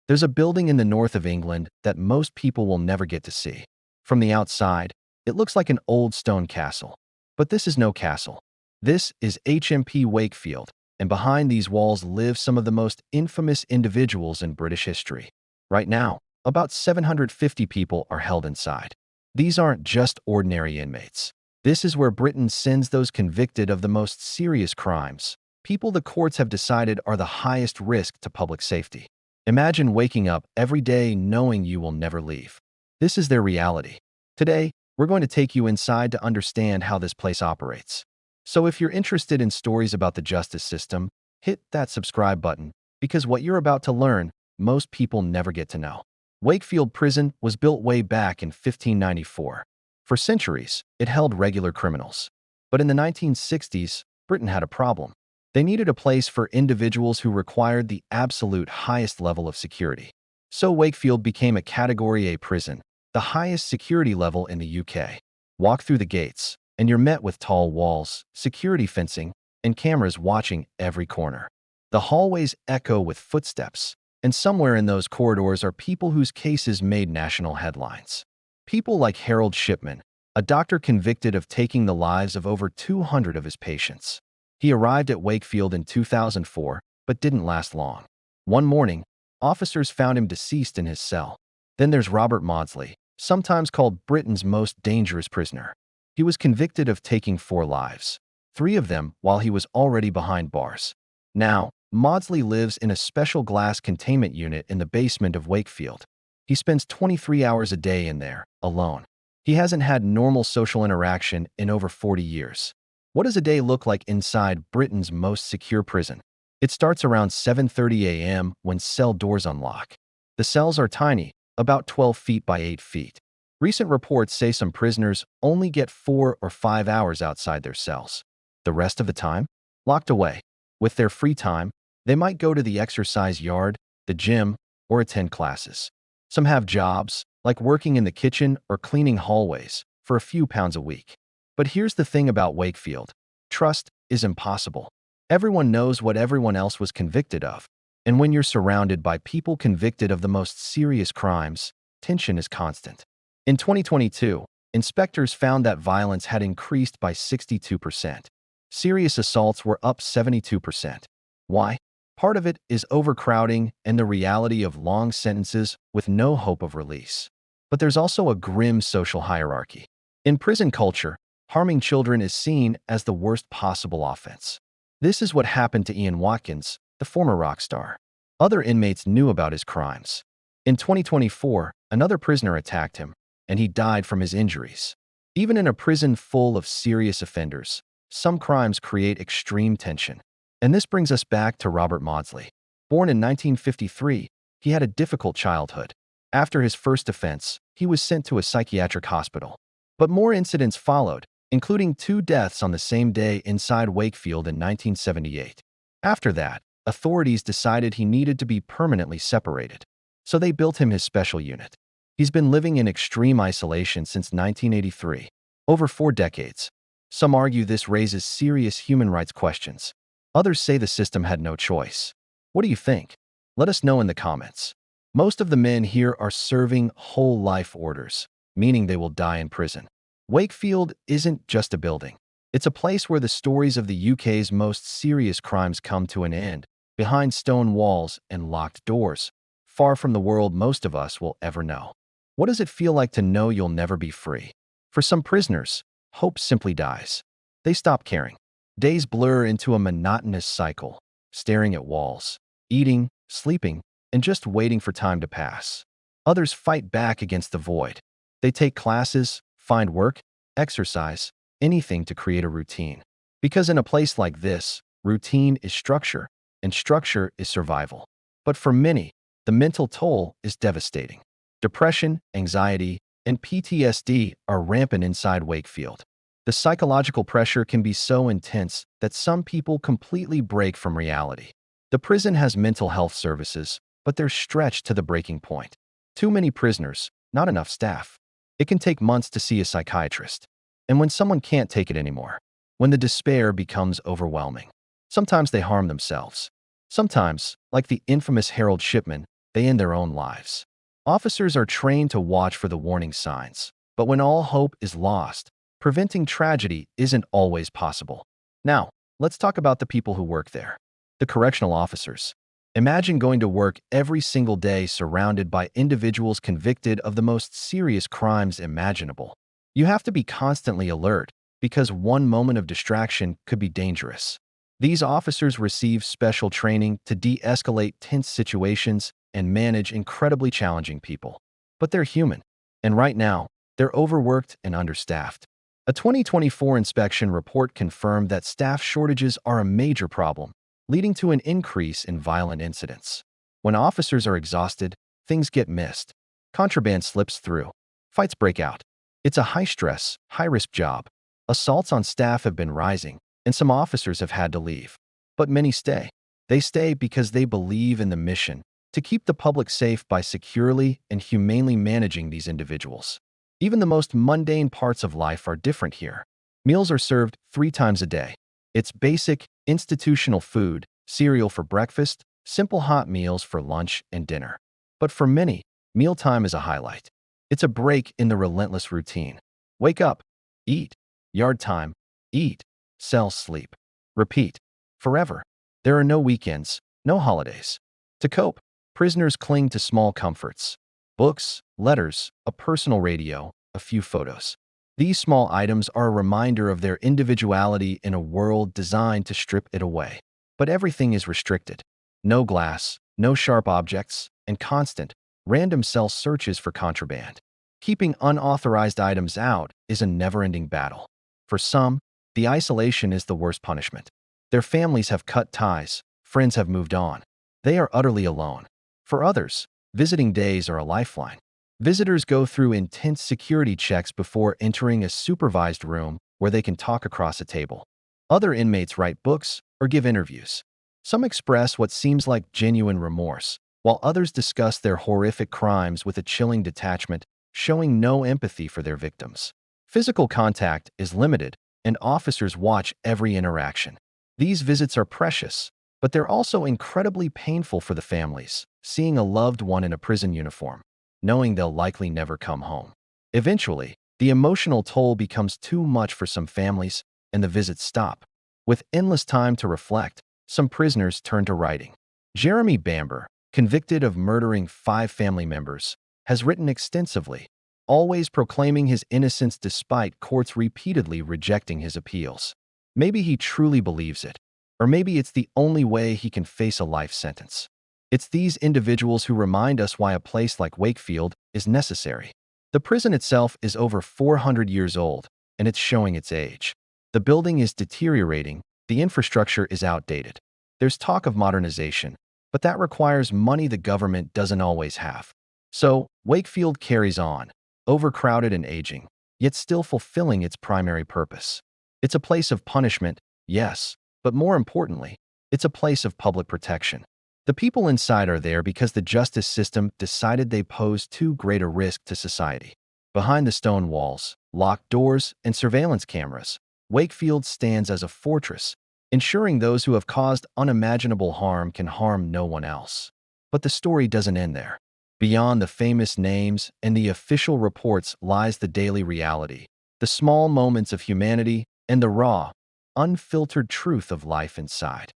There's a building in the north of England that most people will never get to see. From the outside, it looks like an old stone castle. But this is no castle. This is HMP Wakefield, and behind these walls live some of the most infamous individuals in British history. Right now, about 750 people are held inside. These aren't just ordinary inmates. This is where Britain sends those convicted of the most serious crimes, people the courts have decided are the highest risk to public safety. Imagine waking up every day knowing you will never leave. This is their reality. Today, we're going to take you inside to understand how this place operates. So if you're interested in stories about the justice system, hit that subscribe button, because what you're about to learn, most people never get to know. Wakefield Prison was built way back in 1594. For centuries, it held regular criminals. But in the 1960s, Britain had a problem. They needed a place for individuals who required the absolute highest level of security. So Wakefield became a Category A prison, the highest security level in the UK. Walk through the gates, and you're met with tall walls, security fencing, and cameras watching every corner. The hallways echo with footsteps, and somewhere in those corridors are people whose cases made national headlines. People like Harold Shipman, a doctor convicted of taking the lives of over 200 of his patients. He arrived at Wakefield in 2004, but didn't last long. One morning, officers found him deceased in his cell. Then there's Robert Maudsley, sometimes called Britain's most dangerous prisoner. He was convicted of taking 4 lives, 3 of them while he was already behind bars. Now, Maudsley lives in a special glass containment unit in the basement of Wakefield. He spends 23 hours a day in there, alone. He hasn't had normal social interaction in over 40 years. What does a day look like inside Britain's most secure prison? It starts around 7:30 a.m. when cell doors unlock. The cells are tiny, about 12 feet by 8 feet. Recent reports say some prisoners only get 4 or 5 hours outside their cells. The rest of the time, locked away. With their free time, they might go to the exercise yard, the gym, or attend classes. Some have jobs, like working in the kitchen or cleaning hallways, for a few pounds a week. But here's the thing about Wakefield. Trust is impossible. Everyone knows what everyone else was convicted of. And when you're surrounded by people convicted of the most serious crimes, tension is constant. In 2022, inspectors found that violence had increased by 62%. Serious assaults were up 72%. Why? Part of it is overcrowding and the reality of long sentences with no hope of release. But there's also a grim social hierarchy. In prison culture, harming children is seen as the worst possible offense. This is what happened to Ian Watkins, the former rock star. Other inmates knew about his crimes. In 2024, another prisoner attacked him, and he died from his injuries. Even in a prison full of serious offenders, some crimes create extreme tension. And this brings us back to Robert Maudsley. Born in 1953, he had a difficult childhood. After his first offense, he was sent to a psychiatric hospital. But more incidents followed, including 2 deaths on the same day inside Wakefield in 1978. After that, authorities decided he needed to be permanently separated. So they built him his special unit. He's been living in extreme isolation since 1983, over 4 decades. Some argue this raises serious human rights questions. Others say the system had no choice. What do you think? Let us know in the comments. Most of the men here are serving whole life orders, meaning they will die in prison. Wakefield isn't just a building. It's a place where the stories of the UK's most serious crimes come to an end, behind stone walls and locked doors, far from the world most of us will ever know. What does it feel like to know you'll never be free? For some prisoners, hope simply dies. They stop caring. Days blur into a monotonous cycle, staring at walls, eating, sleeping, and just waiting for time to pass. Others fight back against the void. They take classes, find work, exercise, anything to create a routine. Because in a place like this, routine is structure, and structure is survival. But for many, the mental toll is devastating. Depression, anxiety, and PTSD are rampant inside Wakefield. The psychological pressure can be so intense that some people completely break from reality. The prison has mental health services, but they're stretched to the breaking point. Too many prisoners, not enough staff. It can take months to see a psychiatrist. And when someone can't take it anymore, when the despair becomes overwhelming, sometimes they harm themselves. Sometimes, like the infamous Harold Shipman, they end their own lives. Officers are trained to watch for the warning signs, but when all hope is lost, preventing tragedy isn't always possible. Now, let's talk about the people who work there. The correctional officers. Imagine going to work every single day surrounded by individuals convicted of the most serious crimes imaginable. You have to be constantly alert because one moment of distraction could be dangerous. These officers receive special training to de-escalate tense situations and manage incredibly challenging people. But they're human, and right now, they're overworked and understaffed. A 2024 inspection report confirmed that staff shortages are a major problem, leading to an increase in violent incidents. When officers are exhausted, things get missed. Contraband slips through. Fights break out. It's a high-stress, high-risk job. Assaults on staff have been rising, and some officers have had to leave. But many stay. They stay because they believe in the mission to keep the public safe by securely and humanely managing these individuals. Even the most mundane parts of life are different here. Meals are served 3 times a day. It's basic, institutional food, cereal for breakfast, simple hot meals for lunch and dinner. But for many, mealtime is a highlight. It's a break in the relentless routine. Wake up, eat, yard time, eat, cell sleep, repeat, forever. There are no weekends, no holidays. To cope, prisoners cling to small comforts. Books, letters, a personal radio, a few photos. These small items are a reminder of their individuality in a world designed to strip it away. But everything is restricted. No glass, no sharp objects, and constant, random cell searches for contraband. Keeping unauthorized items out is a never-ending battle. For some, the isolation is the worst punishment. Their families have cut ties, friends have moved on. They are utterly alone. For others, visiting days are a lifeline. Visitors go through intense security checks before entering a supervised room where they can talk across a table. Other inmates write books or give interviews. Some express what seems like genuine remorse, while others discuss their horrific crimes with a chilling detachment, showing no empathy for their victims. Physical contact is limited, and officers watch every interaction. These visits are precious, but they're also incredibly painful for the families, seeing a loved one in a prison uniform, knowing they'll likely never come home. Eventually, the emotional toll becomes too much for some families, and the visits stop. With endless time to reflect, some prisoners turn to writing. Jeremy Bamber, convicted of murdering 5 family members, has written extensively, always proclaiming his innocence despite courts repeatedly rejecting his appeals. Maybe he truly believes it, or maybe it's the only way he can face a life sentence. It's these individuals who remind us why a place like Wakefield is necessary. The prison itself is over 400 years old, and it's showing its age. The building is deteriorating, the infrastructure is outdated. There's talk of modernization, but that requires money the government doesn't always have. So, Wakefield carries on, overcrowded and aging, yet still fulfilling its primary purpose. It's a place of punishment, yes, but more importantly, it's a place of public protection. The people inside are there because the justice system decided they pose too great a risk to society. Behind the stone walls, locked doors, and surveillance cameras, Wakefield stands as a fortress, ensuring those who have caused unimaginable harm can harm no one else. But the story doesn't end there. Beyond the famous names and the official reports lies the daily reality, the small moments of humanity, and the raw, unfiltered truth of life inside.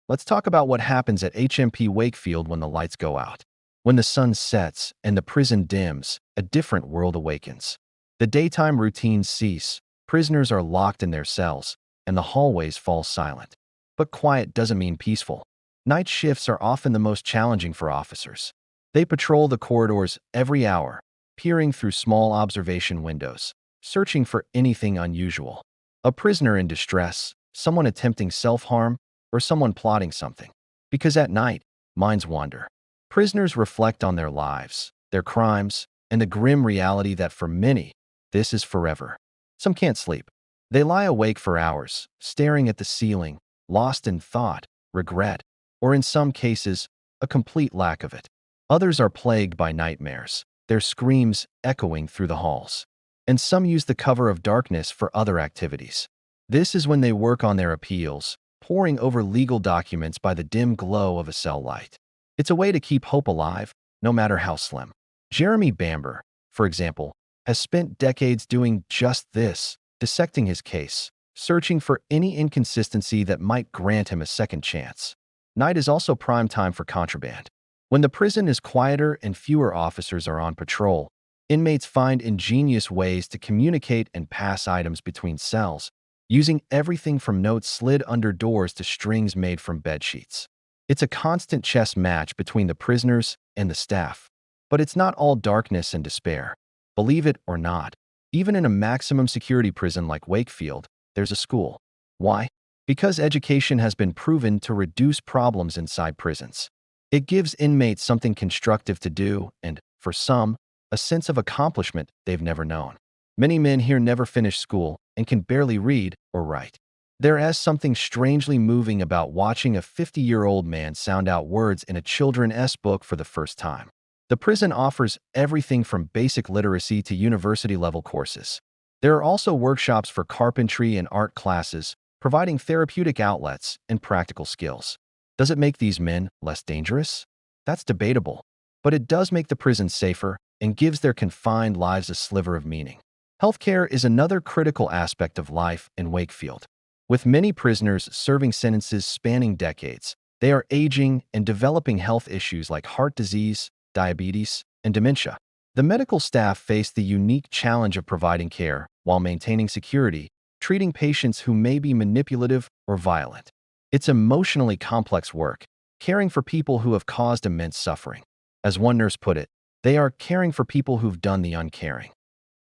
Let's talk about what happens at HMP Wakefield when the lights go out. When the sun sets and the prison dims, a different world awakens. The daytime routines cease, prisoners are locked in their cells, and the hallways fall silent. But quiet doesn't mean peaceful. Night shifts are often the most challenging for officers. They patrol the corridors every hour, peering through small observation windows, searching for anything unusual. A prisoner in distress, someone attempting self-harm, or someone plotting something. Because at night, minds wander. Prisoners reflect on their lives, their crimes, and the grim reality that for many, this is forever. Some can't sleep. They lie awake for hours, staring at the ceiling, lost in thought, regret, or in some cases, a complete lack of it. Others are plagued by nightmares, their screams echoing through the halls. And some use the cover of darkness for other activities. This is when they work on their appeals, poring over legal documents by the dim glow of a cell light. It's a way to keep hope alive, no matter how slim. Jeremy Bamber, for example, has spent decades doing just this, dissecting his case, searching for any inconsistency that might grant him a second chance. Night is also prime time for contraband. When the prison is quieter and fewer officers are on patrol, inmates find ingenious ways to communicate and pass items between cells, using everything from notes slid under doors to strings made from bedsheets. It's a constant chess match between the prisoners and the staff. But it's not all darkness and despair. Believe it or not, even in a maximum security prison like Wakefield, there's a school. Why? Because education has been proven to reduce problems inside prisons. It gives inmates something constructive to do and, for some, a sense of accomplishment they've never known. Many men here never finish school and can barely read or write. There is something strangely moving about watching a 50-year-old man sound out words in a children's book for the first time. The prison offers everything from basic literacy to university-level courses. There are also workshops for carpentry and art classes, providing therapeutic outlets and practical skills. Does it make these men less dangerous? That's debatable, but it does make the prison safer and gives their confined lives a sliver of meaning. Healthcare is another critical aspect of life in Wakefield. With many prisoners serving sentences spanning decades, they are aging and developing health issues like heart disease, diabetes, and dementia. The medical staff face the unique challenge of providing care while maintaining security, treating patients who may be manipulative or violent. It's emotionally complex work, caring for people who have caused immense suffering. As one nurse put it, they are caring for people who've done the uncaring.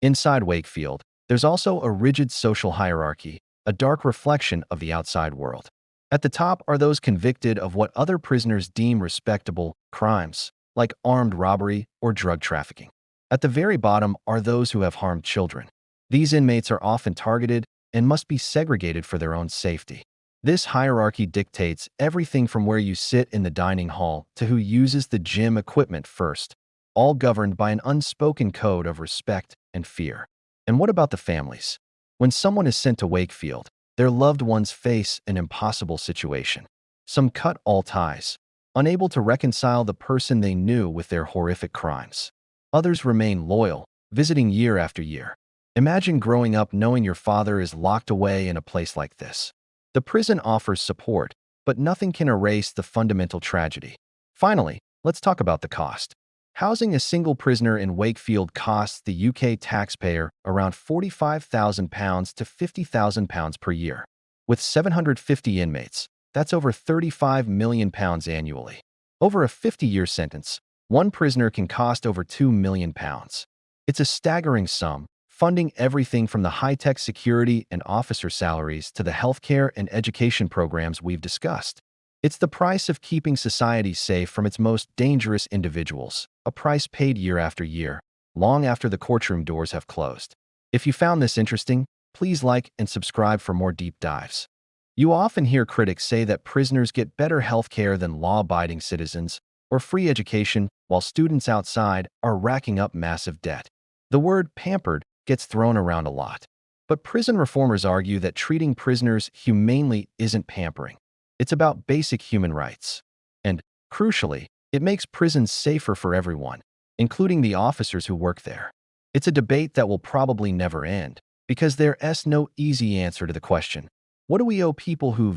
Inside Wakefield, there's also a rigid social hierarchy, a dark reflection of the outside world. At the top are those convicted of what other prisoners deem respectable crimes, like armed robbery or drug trafficking. At the very bottom are those who have harmed children. These inmates are often targeted and must be segregated for their own safety. This hierarchy dictates everything from where you sit in the dining hall to who uses the gym equipment first, all governed by an unspoken code of respect and fear. And what about the families? When someone is sent to Wakefield, their loved ones face an impossible situation. Some cut all ties, unable to reconcile the person they knew with their horrific crimes. Others remain loyal, visiting year after year. Imagine growing up knowing your father is locked away in a place like this. The prison offers support, but nothing can erase the fundamental tragedy. Finally, let's talk about the cost. Housing a single prisoner in Wakefield costs the UK taxpayer around £45,000 to £50,000 per year. With 750 inmates, that's over £35 million annually. Over a 50-year sentence, one prisoner can cost over £2 million. It's a staggering sum, funding everything from the high-tech security and officer salaries to the healthcare and education programs we've discussed. It's the price of keeping society safe from its most dangerous individuals, a price paid year after year, long after the courtroom doors have closed. If you found this interesting, please like and subscribe for more deep dives. You often hear critics say that prisoners get better health care than law-abiding citizens or free education, while students outside are racking up massive debt. The word pampered gets thrown around a lot. But prison reformers argue that treating prisoners humanely isn't pampering. It's about basic human rights. And, crucially, it makes prisons safer for everyone, including the officers who work there. It's a debate that will probably never end, because there's no easy answer to the question, what do we owe people who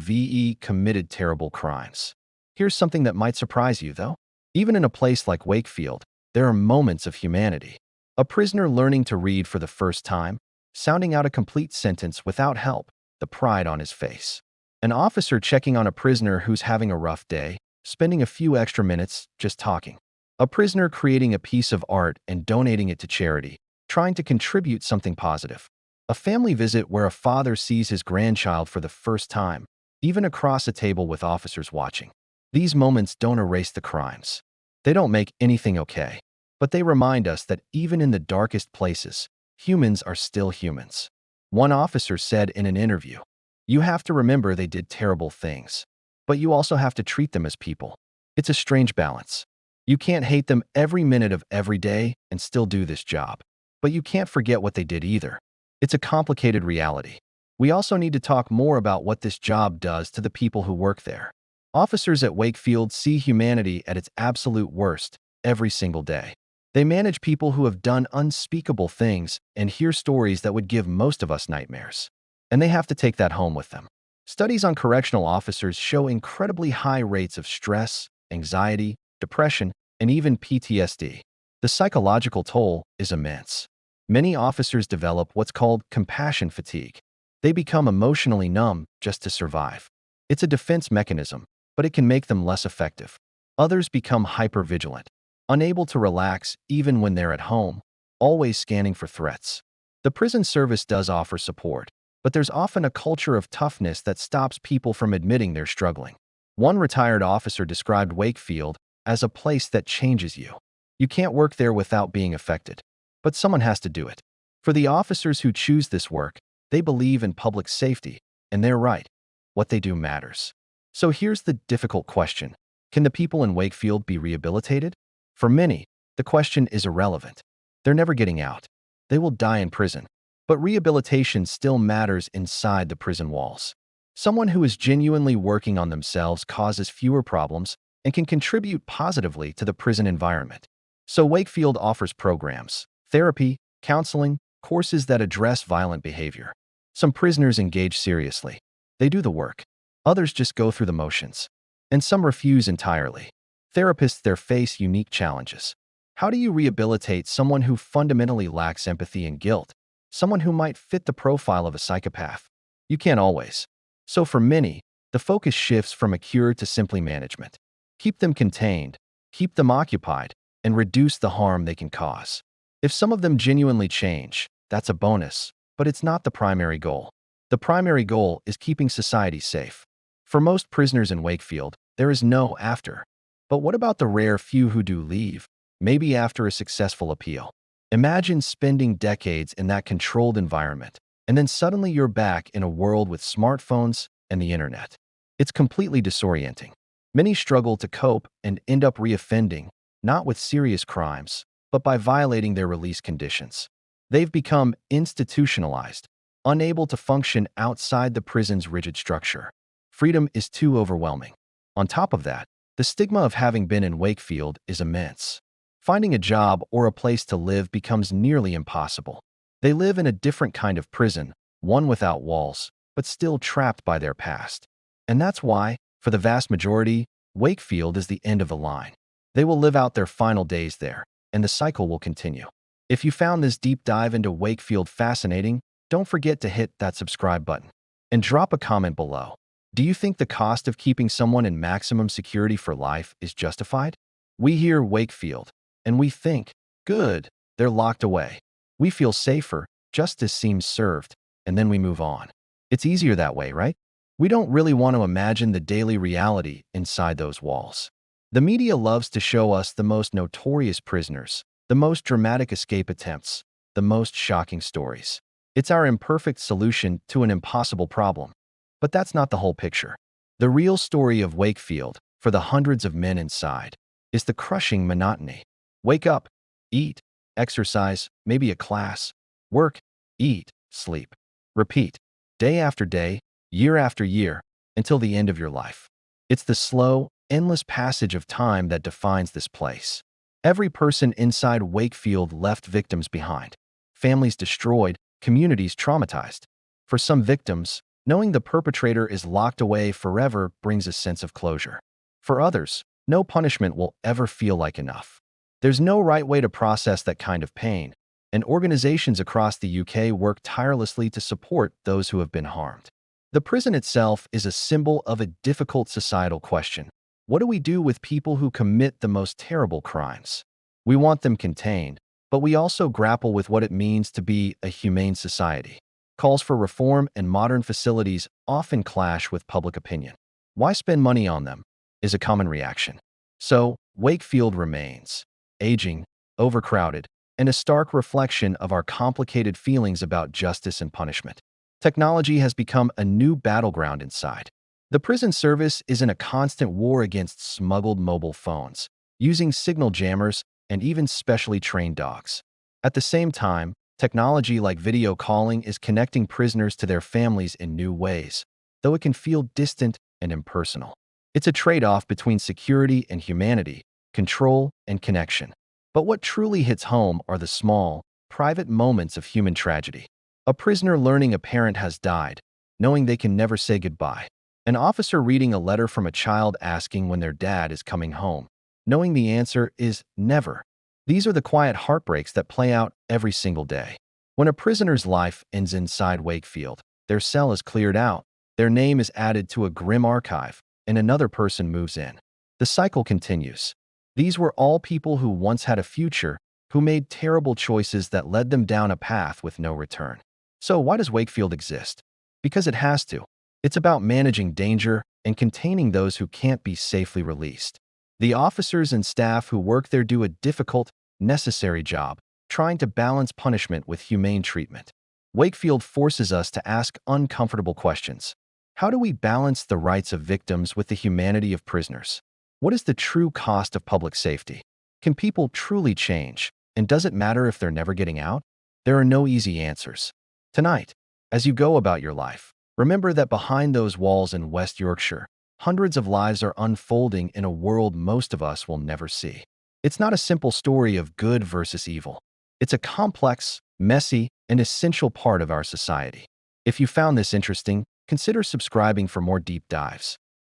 committed terrible crimes? Here's something that might surprise you, though. Even in a place like Wakefield, there are moments of humanity. A prisoner learning to read for the first time, sounding out a complete sentence without help, the pride on his face. An officer checking on a prisoner who's having a rough day, spending a few extra minutes just talking. A prisoner creating a piece of art and donating it to charity, trying to contribute something positive. A family visit where a father sees his grandchild for the first time, even across a table with officers watching. These moments don't erase the crimes. They don't make anything okay. But they remind us that even in the darkest places, humans are still humans. One officer said in an interview, "You have to remember they did terrible things, but you also have to treat them as people." It's a strange balance. You can't hate them every minute of every day and still do this job. But you can't forget what they did either. It's a complicated reality. We also need to talk more about what this job does to the people who work there. Officers at Wakefield see humanity at its absolute worst, every single day. They manage people who have done unspeakable things and hear stories that would give most of us nightmares. And they have to take that home with them. Studies on correctional officers show incredibly high rates of stress, anxiety, depression, and even PTSD. The psychological toll is immense. Many officers develop what's called compassion fatigue. They become emotionally numb just to survive. It's a defense mechanism, but it can make them less effective. Others become hypervigilant, unable to relax even when they're at home, always scanning for threats. The prison service does offer support, but there's often a culture of toughness that stops people from admitting they're struggling. One retired officer described Wakefield as a place that changes you. You can't work there without being affected, but someone has to do it. For the officers who choose this work, they believe in public safety, and they're right. What they do matters. So here's the difficult question. Can the people in Wakefield be rehabilitated? For many, the question is irrelevant. They're never getting out. They will die in prison. But rehabilitation still matters inside the prison walls. Someone who is genuinely working on themselves causes fewer problems and can contribute positively to the prison environment. So Wakefield offers programs, therapy, counseling, courses that address violent behavior. Some prisoners engage seriously. They do the work. Others just go through the motions. And some refuse entirely. Therapists there face unique challenges. How do you rehabilitate someone who fundamentally lacks empathy and guilt? Someone who might fit the profile of a psychopath? You can't always. So for many, the focus shifts from a cure to simply management. Keep them contained, keep them occupied, and reduce the harm they can cause. If some of them genuinely change, that's a bonus, but it's not the primary goal. The primary goal is keeping society safe. For most prisoners in Wakefield, there is no after. But what about the rare few who do leave, maybe after a successful appeal? Imagine spending decades in that controlled environment, and then suddenly you're back in a world with smartphones and the internet. It's completely disorienting. Many struggle to cope and end up reoffending, not with serious crimes, but by violating their release conditions. They've become institutionalized, unable to function outside the prison's rigid structure. Freedom is too overwhelming. On top of that, the stigma of having been in Wakefield is immense. Finding a job or a place to live becomes nearly impossible. They live in a different kind of prison, one without walls, but still trapped by their past. And that's why, for the vast majority, Wakefield is the end of the line. They will live out their final days there, and the cycle will continue. If you found this deep dive into Wakefield fascinating, don't forget to hit that subscribe button. And drop a comment below. Do you think the cost of keeping someone in maximum security for life is justified? We hear Wakefield, and we think, good, they're locked away. We feel safer, justice seems served, and then we move on. It's easier that way, right? We don't really want to imagine the daily reality inside those walls. The media loves to show us the most notorious prisoners, the most dramatic escape attempts, the most shocking stories. It's our imperfect solution to an impossible problem. But that's not the whole picture. The real story of Wakefield, for the hundreds of men inside, is the crushing monotony. Wake up, eat, exercise, maybe a class, work, eat, sleep, repeat, day after day, year after year, until the end of your life. It's the slow, endless passage of time that defines this place. Every person inside Wakefield left victims behind, families destroyed, communities traumatized. For some victims, knowing the perpetrator is locked away forever brings a sense of closure. For others, no punishment will ever feel like enough. There's no right way to process that kind of pain, and organizations across the UK work tirelessly to support those who have been harmed. The prison itself is a symbol of a difficult societal question. What do we do with people who commit the most terrible crimes? We want them contained, but we also grapple with what it means to be a humane society. Calls for reform and modern facilities often clash with public opinion. Why spend money on them? Is a common reaction. So, Wakefield remains aging, overcrowded, and a stark reflection of our complicated feelings about justice and punishment. Technology has become a new battleground inside. The prison service is in a constant war against smuggled mobile phones, using signal jammers and even specially trained dogs. At the same time, technology like video calling is connecting prisoners to their families in new ways, though it can feel distant and impersonal. It's a trade-off between security and humanity, control, and connection. But what truly hits home are the small, private moments of human tragedy. A prisoner learning a parent has died, knowing they can never say goodbye. An officer reading a letter from a child asking when their dad is coming home, knowing the answer is never. These are the quiet heartbreaks that play out every single day. When a prisoner's life ends inside Wakefield, their cell is cleared out, their name is added to a grim archive, and another person moves in. The cycle continues. These were all people who once had a future, who made terrible choices that led them down a path with no return. So why does Wakefield exist? Because it has to. It's about managing danger and containing those who can't be safely released. The officers and staff who work there do a difficult, necessary job, trying to balance punishment with humane treatment. Wakefield forces us to ask uncomfortable questions. How do we balance the rights of victims with the humanity of prisoners? What is the true cost of public safety? Can people truly change? And does it matter if they're never getting out? There are no easy answers. Tonight, as you go about your life, remember that behind those walls in West Yorkshire, hundreds of lives are unfolding in a world most of us will never see. It's not a simple story of good versus evil. It's a complex, messy, and essential part of our society. If you found this interesting, consider subscribing for more deep dives.